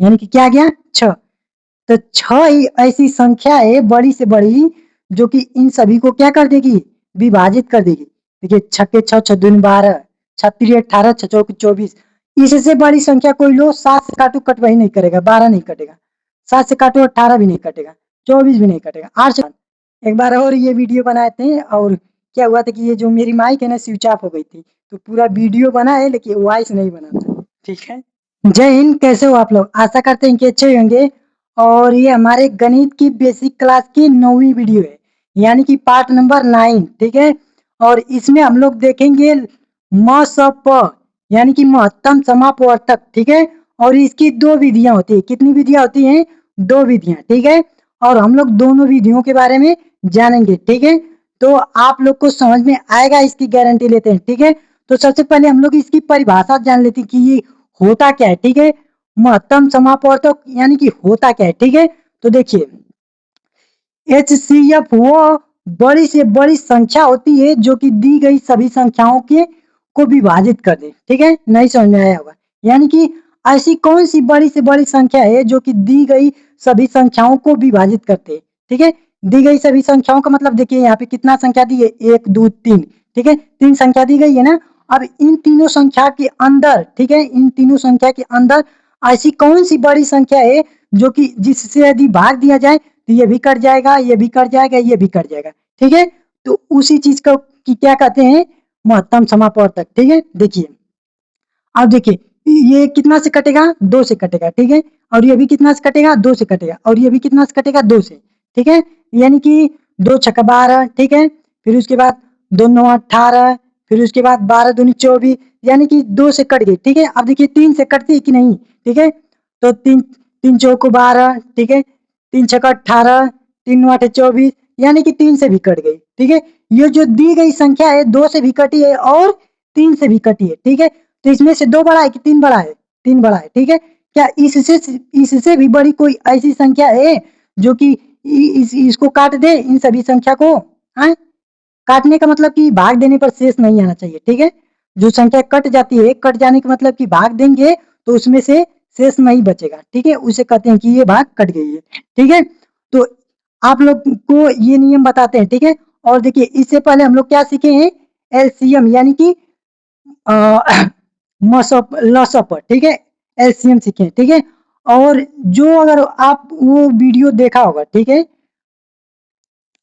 यानी कि क्या आ गया 6। तो 6 ही ऐसी संख्या है बड़ी से बड़ी जो कि इन सभी को क्या कर देगी, विभाजित कर देगी। देखिए 6 के 6 6 दूनी 12, 6 3 18, 6 चौके 24। इससे बड़ी संख्या कोई लो, 7 से काटो कट वही नहीं करेगा, 12 नहीं कटेगा, 7 से काटो 18 भी नहीं कटेगा, 24 भी नहीं कटेगा, 8 से। एक बार और ये वीडियो बनाए थे और क्या हुआ था कि ये जो मेरी माइक है ना स्विच ऑफ हो गई थी, तो पूरा वीडियो बना है लेकिन वॉइस नहीं बना था। ठीक है। जय हिंद, कैसे हो आप लोग? आशा करते हैं कि अच्छे होंगे। और ये हमारे गणित की बेसिक क्लास की 9वीं वीडियो है, यानी कि पार्ट नंबर 9। ठीक है। और इसमें हम लोग देखेंगे म स प, यानी कि महत्तम समापवर्तक। ठीक है। और इसकी 2 विधियां होती है। कितनी विधियां होती हैं? 2 विधियां। ठीक है। और हम लोग दोनों विधियों के बारे में जानेंगे। ठीक है। तो आप लोग को समझ में आएगा, इसकी गारंटी लेते हैं। ठीक है। तो सबसे पहले हम लोग इसकी परिभाषा जान लेते हैं कि ये होता क्या है। ठीक है। महत्तम समापवर्तक यानी कि होता क्या है। ठीक है। तो देखिए HCF वो बड़ी से बड़ी संख्या होती है जो कि दी गई सभी संख्याओं के को विभाजित कर दे। ठीक है। नहीं समझ में आया होगा। यानी कि ऐसी कौन सी बड़ी से बड़ी संख्या है जो कि दी गई सभी संख्याओं को विभाजित करते हैं। ठीक है। दी गई सभी संख्याओं का मतलब देखिए यहाँ पे कितना संख्या दी है, 1 2 3। ठीक है। 3 संख्या दी गई है ना। अब इन तीनों संख्या के अंदर, ठीक है, इन तीनों संख्या के अंदर ऐसी कौन सी बड़ी संख्या है जो कि जिससे यदि भाग दिया जाए तो ये भी कट जाएगा, ये भी कट जाएगा, ये भी कट जाएगा। ठीक है। तो उसी चीज को की क्या कहते हैं, महत्तम समापवर्तक। ठीक है। देखिए अब देखिए ये कितना से कटेगा, 2 से कटेगा। ठीक है। और ये भी कितना से कटेगा, 2 से कटेगा। और ये भी कितना से कटेगा, 2 से। ठीक है। यानी कि 2 छक्का 12। ठीक है। फिर उसके बाद 2 9 18, फिर उसके बाद 12 दूनी 24, यानी कि 2 से कट गई। ठीक है। अब देखिए 3 से कटती है कि नहीं। ठीक है। तो 3 3 चौको 12। ठीक है। 3 छक्का 18, 3 9 8 24, यानी कि 3 से भी कट गई। ठीक है। ये जो दी गई संख्या है 2 से भी कटी है और 3 से भी कटी है। ठीक है। तो इसमें से 2 बड़ा है कि 3 बड़ा है? 3 बड़ा है। ठीक है। क्या इससे भी बड़ी कोई ऐसी संख्या है जो कि इसको काट दे, इन सभी संख्या को? हाँ? काटने का मतलब कि भाग देने पर शेष नहीं आना चाहिए। ठीक है। जो संख्या कट जाती है, कट जाने का मतलब कि भाग देंगे तो उसमें से शेष नहीं बचेगा। ठीक है। उसे कहते हैं कि ये भाग कट गई है। ठीक है। तो आप लोग को ये नियम बताते हैं। ठीक है। और देखिए इससे पहले हम लोग क्या सीखे हैं, एलसीएम यानी कि मसप लसप। ठीक है। एलसीएम सीखे। ठीक है। और जो अगर आप वो वीडियो देखा होगा, ठीक है,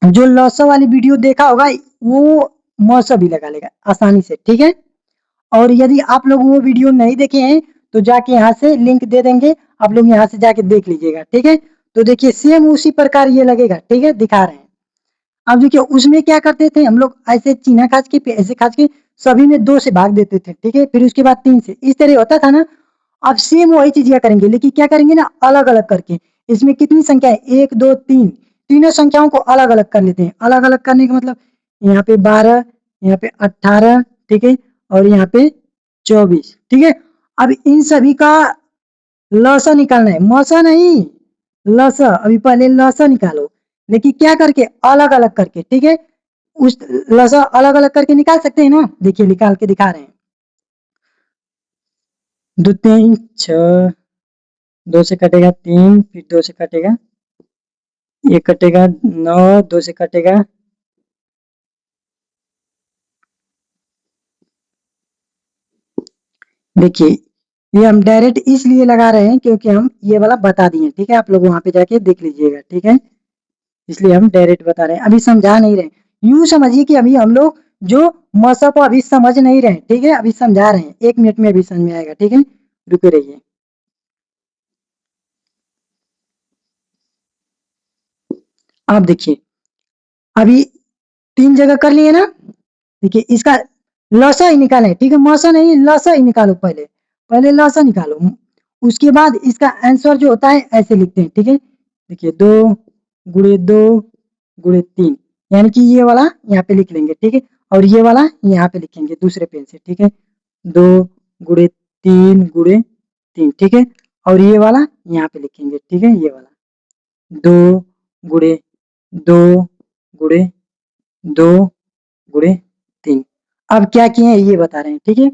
जो लॉस वाली वीडियो देखा होगा वो मौसा भी लगा लेगा आसानी से। ठीक है। और यदि आप लोग वो वीडियो नहीं देखे हैं तो जाके यहाँ से लिंक दे देंगे, आप लोग यहाँ से जाके देख लीजिएगा। ठीक है। तो देखिए सेम उसी प्रकार ये लगेगा। ठीक है। दिखा रहे हैं। अब देखिए उसमें क्या करते थे हम लोग, ऐसे चीना खाच के ऐसे खाच के सभी में 2 से भाग देते थे। ठीक है। फिर उसके बाद 3 से, इस तरह होता था ना। अब सेम वही चीज करेंगे लेकिन क्या करेंगे ना, अलग अलग करके। इसमें कितनी संख्या है, 1 2 3, तीनों संख्याओं को अलग अलग कर लेते हैं। अलग अलग करने का मतलब यहाँ पे 12, यहाँ पे 18। ठीक है। और यहाँ पे 24। ठीक है। अब इन सभी का लसा निकालना है, मसा नहीं, लसा। अभी पहले लसा निकालो, लेकिन क्या करके, अलग अलग करके। ठीक है। उस लसा अलग अलग करके निकाल सकते हैं ना। देखिए निकाल के दिखा रहे हैं। 2 3 6, 2 से कटेगा 3, फिर 2 से कटेगा, ये कटेगा 9, 2 से कटेगा, देखिए ये हम डायरेक्ट इसलिए लगा रहे हैं क्योंकि हम ये वाला बता दिए। ठीक है। आप लोग वहां पे जाके देख लीजिएगा। ठीक है। इसलिए हम डायरेक्ट बता रहे हैं, अभी समझा नहीं रहे। यूं समझिए कि अभी हम लोग जो मसब को अभी समझ नहीं रहे। ठीक है। अभी समझा रहे हैं, 1 मिनट में अभी समझ में आएगा। ठीक है। रुके रहिए। आप देखिए अभी 3 जगह कर लिए ना। देखिए इसका लसा ही निकालें। ठीक है। मसा नहीं, लसा ही निकालो। पहले पहले लसा निकालो, उसके बाद इसका आंसर जो होता है ऐसे लिखते हैं। ठीक है। देखिए 2 गुणे 2 गुणे 3, यानी कि ये वाला यहाँ पे लिख लेंगे। ठीक है। और ये वाला यहाँ पे लिखेंगे दूसरे पेन से। ठीक है। 2 गुणे 3 गुणे 3। ठीक है। और ये वाला यहाँ पे लिखेंगे। ठीक है। ये वाला 2 गुणे 2 गुणे 2 गुणे 3। अब क्या किए हैं ये बता रहे हैं। ठीक है।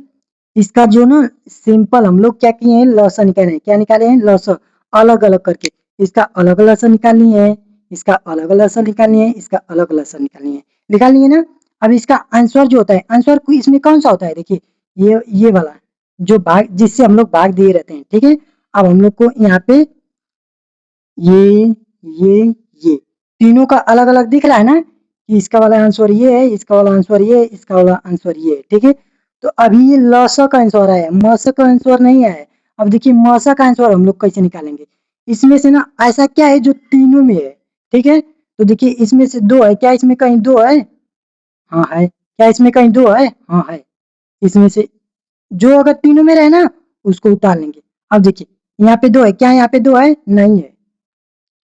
इसका जो ना सिंपल हम लोग क्या किए हैं, लॉस निकाले हैं। क्या निकाले हैं, लॉस। अलग अलग करके इसका अलग अलग से निकालनी है, इसका अलग अलग से निकालनी है, इसका अलग अलग से निकालनी है, निकाल लिए ना। अब इसका आंसर जो होता है, आंसर इसमें कौन सा होता है, देखिए ये वाला जो भाग जिससे हम लोग भाग दिए रहते हैं, ठीक है। अब हम लोग को यहाँ पे ये ये ये तीनों का अलग अलग दिख रहा है ना, कि इसका वाला आंसर ये है, इसका वाला आंसर ये है, इसका वाला आंसर ये है, ठीक है। तो अभी ये लसा का आंसर है, मसा का आंसर नहीं है। अब देखिए मसा का आंसर हम लोग कैसे निकालेंगे, इसमें से ना ऐसा क्या है जो तीनों में है, ठीक है। तो देखिए इसमें से दो है, क्या इसमें कहीं दो है, हाँ है, क्या इसमें कहीं दो है, हाँ है। इसमें से जो अगर तीनों में रहे ना उसको उतार लेंगे। अब देखिए यहाँ पे दो है, क्या यहाँ पे दो है, नहीं है।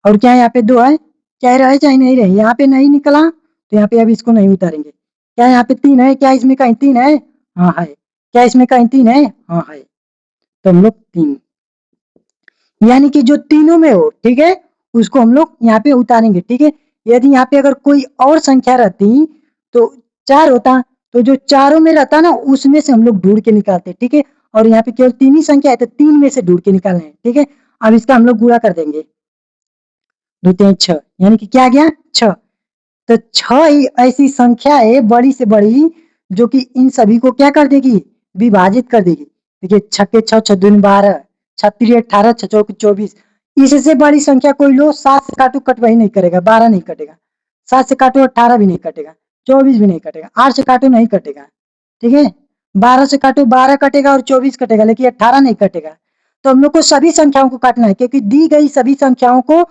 और क्या यहाँ पे दो है, चाहे रहे चाहे नहीं रहे, यहाँ पे नहीं निकला तो यहाँ पे अब इसको नहीं उतारेंगे। क्या यहाँ पे तीन है, क्या इसमें कहीं तीन है, हाँ है। क्या इसमें कहीं तीन है, हाँ है। तो हम लोग तीन, यानी कि जो तीनों में हो, ठीक है, उसको हम लोग यहाँ पे उतारेंगे, ठीक है। यदि यहाँ पे अगर कोई और संख्या रहती तो चार होता, तो जो चारों में रहता ना उसमें से हम लोग ढूंढ के निकालते, ठीक है। और यहाँ पे केवल तीन ही संख्या है तो तीन में से ढूंढ के निकालना है, ठीक है। अब इसका हम लोग गुणा कर देंगे, दो तीन छह, यानी कि क्या आ गया, छह। तो छह ही ऐसी संख्या है बड़ी से बड़ी जो कि इन सभी को क्या कर देगी, विभाजित कर देगी। देखिए छक्के छह, छह दूनी 12, छत्तीस 18, छह चौक 24। इससे बड़ी संख्या कोई लो, 7 से काटो कटवा ही नहीं करेगा, 12 नहीं कटेगा। 7 से काटो 18 भी नहीं कटेगा, 24 भी नहीं कटेगा, 8 से काटो नहीं कटेगा, ठीक है। 12 से काटो 12 कटेगा और 24 कटेगा, लेकिन 18 नहीं कटेगा। तो हम लोग को सभी संख्याओं को काटना है, क्योंकि दी गई सभी संख्याओं को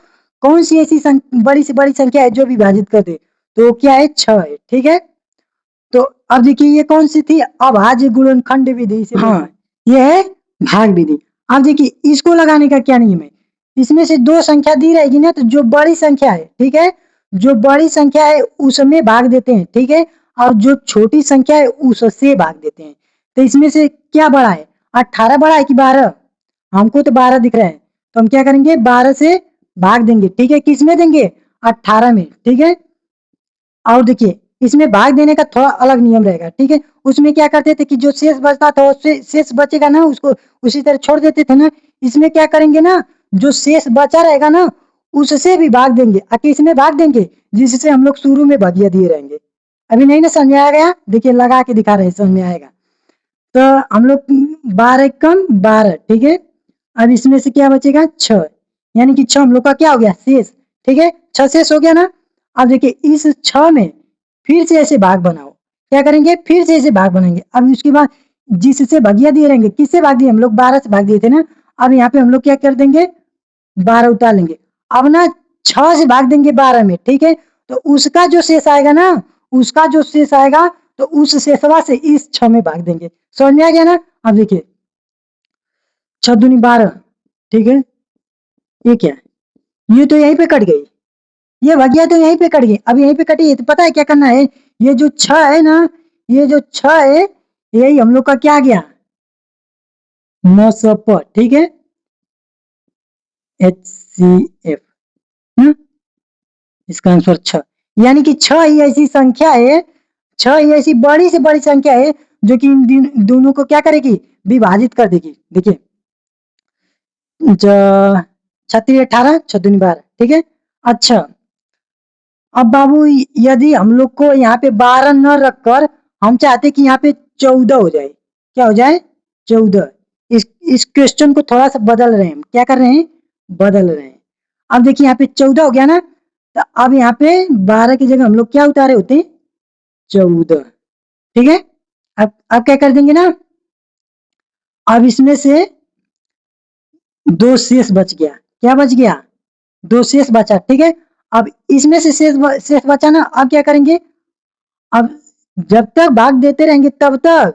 कौन सी ऐसी बड़ी से बड़ी संख्या है जो विभाजित कर दे, तो क्या है, छह है, ठीक है। तो अब देखिए ये कौन सी थी, अभाज्य गुणनखंड विधि से, हाँ ये है भाग विधि। अब देखिए इसको लगाने का क्या नियम है, इसमें से दो संख्या दी रहेगी ना, तो जो बड़ी संख्या है, ठीक है, जो बड़ी संख्या है उसमें भाग देते हैं, ठीक है। और जो छोटी संख्या है उससे भाग देते हैं। तो इसमें से क्या बड़ा है, 18 बड़ा है कि 12, हमको तो 12 दिख रहा है, तो हम क्या करेंगे, 12 से भाग देंगे, ठीक है। किस में देंगे, 18 में, ठीक है। और देखिए इसमें भाग देने का थोड़ा अलग नियम रहेगा, ठीक है। उसमें क्या करते थे कि जो शेष बचता था उससे शेष बचेगा ना उसको उसी तरह छोड़ देते थे ना। इसमें क्या करेंगे ना, जो शेष बचा रहेगा ना उससे भी भाग देंगे, इसमें भाग देंगे जिससे हम लोग शुरू में भागिया दिए रहेंगे। अभी नहीं ना समझ में आ गया, देखिए लगा के दिखा रहे हैं, समझ में आएगा। तो हम लोग 12 कम 12, ठीक है। अब इसमें से क्या बचेगा, छह, यानी कि छह हम लोग का क्या हो गया, शेष, ठीक है। छह शेष हो गया ना। अब देखिए इस छह में फिर से ऐसे भाग बनाओ, क्या करेंगे, फिर से ऐसे भाग बनाएंगे। अब उसके बाद जिससे भागिया दिए रहेंगे, किससे भाग दिए हम लोग, 12 से भाग दिए थे ना। अब यहाँ पे हम लोग क्या कर देंगे, 12 उतार लेंगे। अब ना 6 से भाग देंगे 12 में, ठीक है। तो उसका जो शेष आएगा ना, उसका जो शेष आएगा तो उस शेषवा से इस 6 में भाग देंगे। समझ में आ गया ना। अब देखिए 6 दूनी 12, ठीक है। ये क्या है, ये तो यहीं पे कट गई, ये भागिया तो यहीं पे कट गई। अब यहीं पे कटी है तो पता है क्या करना है, ये जो 6 है ना, ये जो 6 है यही हम लोग का क्या आ गया, मसप, ठीक है, HCF। इसका आंसर 6, यानी कि 6 ही ऐसी संख्या है, 6 ही ऐसी बड़ी से बड़ी संख्या है जो कि इन दोनों को क्या करेगी, विभाजित कर देगी। देखिए 36 18, 6 दूनी 12, ठीक है। अच्छा अब बाबू यदि हम लोग को यहाँ पे 12 न रखकर हम चाहते कि यहाँ पे 14 हो जाए, क्या हो जाए, 14। इस क्वेश्चन को थोड़ा सा बदल रहे हैं, क्या कर रहे हैं, बदल रहे हैं। अब देखिए यहाँ पे 14 हो गया ना, तो अब यहाँ पे 12 की जगह हम लोग क्या उतारे होते, 14, ठीक है। अब क्या कर देंगे ना, अब इसमें से दो शेष बच गया, क्या बच गया, दो शेष बचा, ठीक है। अब इसमें से शेष बचा ना, अब क्या करेंगे, अब जब तक भाग देते रहेंगे तब तक,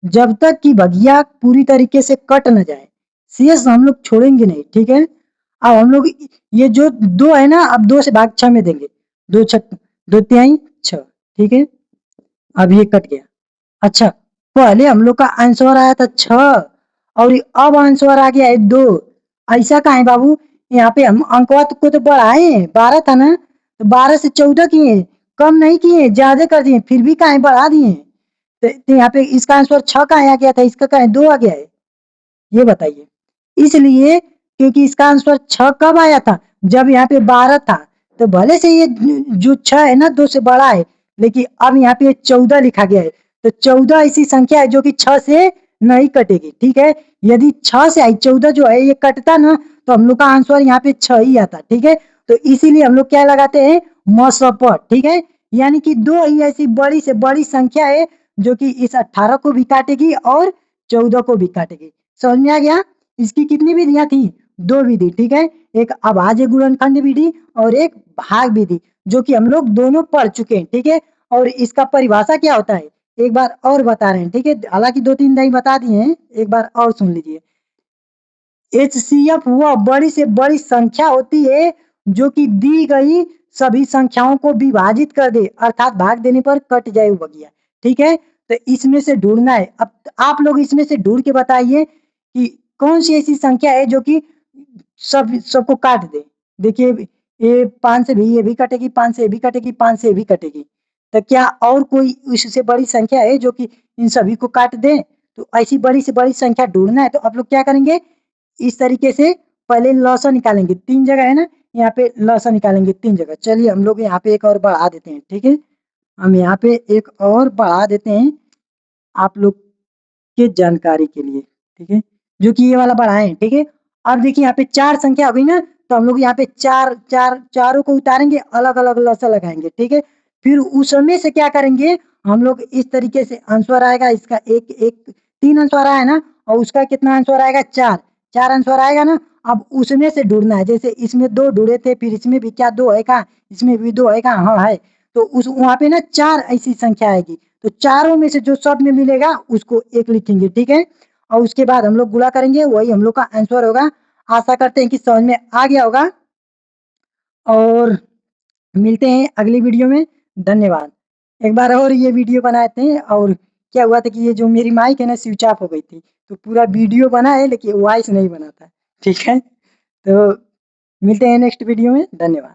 जब तक कि भगिया पूरी तरीके से कट न जाए, शेष हम लोग छोड़ेंगे नहीं, ठीक है। अब हम लोग ये जो दो है ना, अब दो से भाग 6 में देंगे, दो छक दो तिहाई 6, ठीक है। अब ये कट गया। अच्छा पहले हम लोग का आंसर आया था 6 और अब आंसर आ गया है 2, ऐसा कहा है बाबू, यहाँ पे हम अंकवा को तो बढ़ाए, 12 था ना, तो 12 से 14 किए, कम नहीं किए, ज्यादा कर दिए, फिर भी कहा बढ़ा दिए। तो यहाँ पे इसका आंसर 6 का आ गया था, इसका कहा 2 आ गया है, ये बताइए। इसलिए क्योंकि इसका आंसर 6 कब आया था, जब यहाँ पे 12 था। तो भले से ये जो 6 है ना 2 से बड़ा है, लेकिन अब यहाँ पे 14 लिखा गया है। तो 14 ऐसी संख्या है जो कि 6 से नहीं कटेगी, ठीक है। यदि 6 से आई 14 जो है ये कटता ना, तो हम लोग का आंसर यहाँ पे 6 ही आता, ठीक है। तो इसीलिए हम लोग क्या लगाते हैं, मसपट, ठीक है। यानी कि दो ही ऐसी बड़ी से बड़ी संख्या है जो कि इस 18 को भी काटेगी और 14 को भी काटेगी। समझ में आ गया। इसकी कितनी विधियां थी, 2 विधि, ठीक है। एक अभाज्य गुणनखंड विधि और एक भाग विधि, जो कि हम लोग दोनों पढ़ चुके हैं, ठीक है। और इसका परिभाषा क्या होता है, एक बार और बता रहे हैं, ठीक है। हालांकि 2-3 नहीं बता दिए हैं, एक बार और सुन लीजिए। HCF वह बड़ी से बड़ी संख्या होती है जो कि दी गई सभी संख्याओं को विभाजित कर दे, अर्थात भाग देने पर कट जाए वो बगिया, ठीक है। तो इसमें से ढूंढना है। अब आप लोग इसमें से ढूंढ के बताइए कि कौन सी ऐसी संख्या है जो कि सबको काट दे। देखिए, ये 5 से भी ये भी कटेगी, 5 से ये भी कटेगी, 5 से ये भी कटेगी। तो क्या और कोई इससे बड़ी संख्या है जो कि इन सभी को काट दे। तो ऐसी बड़ी से बड़ी संख्या ढूंढना है, तो आप लोग क्या करेंगे, इस तरीके से पहले लॉसा निकालेंगे। 3 जगह है ना, यहाँ पे लॉसा निकालेंगे 3 जगह। चलिए हम लोग यहाँ पे एक और बढ़ा देते हैं, ठीक है। हम यहाँ पे एक और बढ़ा देते हैं आप लोग के जानकारी के लिए, ठीक है, जो कि ये वाला बढ़ाएं, ठीक है। अब देखिए यहाँ पे 4 संख्या हो गई ना, तो हम लोग यहाँ पे चार चार चारों को उतारेंगे, अलग अलग लसा लगाएंगे, ठीक है। फिर उसमें से क्या करेंगे, हम लोग इस तरीके से आंसर आएगा इसका, एक एक 3 आंसर आया है ना, और उसका कितना आंसर आएगा, 4 4 आंसर आएगा ना। अब उसमें से ढूंढना है, जैसे इसमें 2 ढूंढे थे, फिर इसमें भी क्या 2 है का, इसमें भी 2 है का, हाँ है। तो उस वहां पे ना 4 ऐसी संख्या आएगी, तो चारों में से जो सब में मिलेगा उसको एक लिखेंगे, ठीक है। और उसके बाद हम लोग गुणा करेंगे, वही हम लोग का आंसर होगा। आशा करते हैं कि समझ में आ गया होगा, और मिलते हैं अगली वीडियो में। धन्यवाद। एक बार और ये वीडियो बनाए थे, और क्या हुआ था कि ये जो मेरी माइक है ना स्विच ऑफ हो गई थी, तो पूरा वीडियो बना है लेकिन वॉइस नहीं बना था, ठीक है। तो मिलते हैं नेक्स्ट वीडियो में। धन्यवाद।